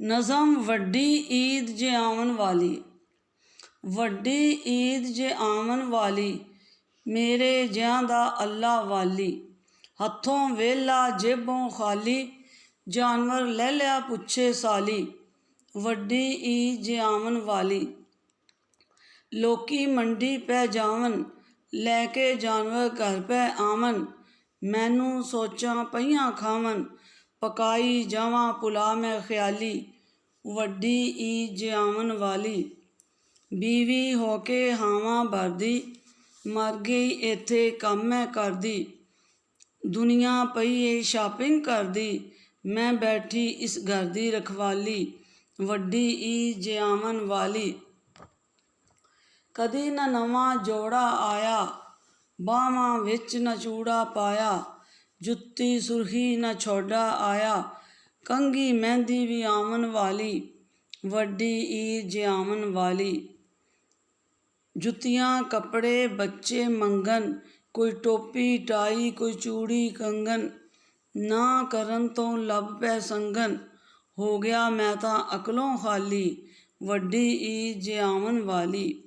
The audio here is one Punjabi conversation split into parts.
ਨਜ਼ਮ ਵੱਡੀ ਈਦ ਜੇ ਆਵਣ ਵਾਲੀ। ਵੱਡੀ ਈਦ ਜੇ ਆਵਣ ਵਾਲੀ, ਮੇਰੇ ਜਿਆਂ ਦਾ ਅੱਲਾ ਵਾਲੀ। ਹੱਥੋਂ ਵਿਹਲਾ ਜੇਬੋਂ ਖਾਲੀ, ਜਾਨਵਰ ਲੈ ਲਿਆ ਪੁੱਛੇ ਸਾਲੀ। ਵੱਡੀ ਈਦ ਜੇ ਆਵਣ ਵਾਲੀ। ਲੋਕੀ ਮੰਡੀ ਪੈ ਜਾਵਨ, ਲੈ ਕੇ ਜਾਨਵਰ ਘਰ ਪੈ ਆਵਨ। ਮੈਨੂੰ ਸੋਚਾਂ ਪਈਆਂ ਖਾਵਨ, ਪਕਾਈ ਜਾਵਾਂ ਪੁਲਾ ਮੈਂ ਖਿਆਲੀ। ਵੱਡੀ ਈਦ ਜੇ ਆਵਣ ਵਾਲੀ। ਬੀਵੀ ਹੋ ਕੇ ਹਾਵਾਂ ਭਰਦੀ, ਮਰ ਗਈ ਇੱਥੇ ਕੰਮ ਮੈਂ ਕਰਦੀ। ਦੁਨੀਆ ਪਈ ਏ ਸ਼ਾਪਿੰਗ ਕਰਦੀ, ਮੈਂ ਬੈਠੀ ਇਸ ਘਰ ਦੀ ਰਖਵਾਲੀ। ਵੱਡੀ ਈਦ ਜੇ ਆਵਣ ਵਾਲੀ। ਕਦੀ ਨਾ ਨਵਾਂ ਜੋੜਾ ਆਇਆ, ਬਾਹਾਂ ਵਿੱਚ ਨਾ ਚੂੜਾ ਪਾਇਆ। ਜੁੱਤੀ ਸੁਰਖੀ ਨਾ ਛੋਡਾ ਆਇਆ, ਕੰਘੀ ਮਹਿੰਦੀ ਵੀ ਆਵਣ ਵਾਲੀ। ਵੱਡੀ ਈਦ ਜੇ ਆਵਣ ਵਾਲੀ। ਜੁੱਤੀਆਂ ਕੱਪੜੇ ਬੱਚੇ ਮੰਗਣ, ਕੋਈ ਟੋਪੀ ਟਾਈ ਕੋਈ ਚੂੜੀ ਕੰਗਣ। ਨਾ ਕਰਨ ਤੋਂ ਲੱਭ ਪੈ ਸੰਗਣ, ਹੋ ਗਿਆ ਮੈਂ ਤਾਂ ਅਕਲੋਂ ਖਾਲੀ। ਵੱਡੀ ਈਦ ਜੇ ਆਵਣ ਵਾਲੀ।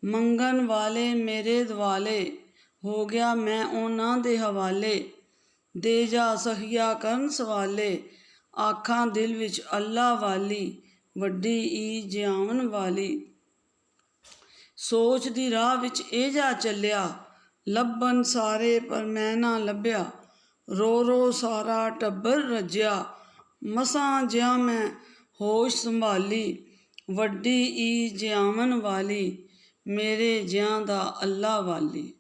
ਮੰਗਣ ਵਾਲੇ ਮੇਰੇ ਦੁਆਲੇ, ਹੋ ਗਿਆ ਮੈਂ ਉਹਨਾਂ ਦੇ ਹਵਾਲੇ। ਦੇ ਜਾ ਸਖੀਆ ਕਰਨ ਸਵਾਲੇ, ਆਖਾਂ ਦਿਲ ਵਿੱਚ ਅੱਲਾ ਵਾਲੀ। ਵੱਡੀ ਈਦ ਜੇ ਆਵਣ ਵਾਲੀ। ਸੋਚ ਦੀ ਰਾਹ ਵਿੱਚ ਇਹ ਜਾ ਚੱਲਿਆ, ਲੱਭਣ ਸਾਰੇ ਪਰ ਮੈਂ ਨਾ ਲੱਭਿਆ। ਰੋ ਰੋ ਸਾਰਾ ਟੱਬਰ ਰੱਜਿਆ, ਮਸਾਂ ਜਿਹਾ ਮੈਂ ਹੋਸ਼ ਸੰਭਾਲੀ। ਵੱਡੀ ਈਦ ਜੇ ਆਵਣ ਵਾਲੀ, ਮੇਰੇ ਜਿਆਂ ਦਾ ਅੱਲਾ ਵਾਲੀ।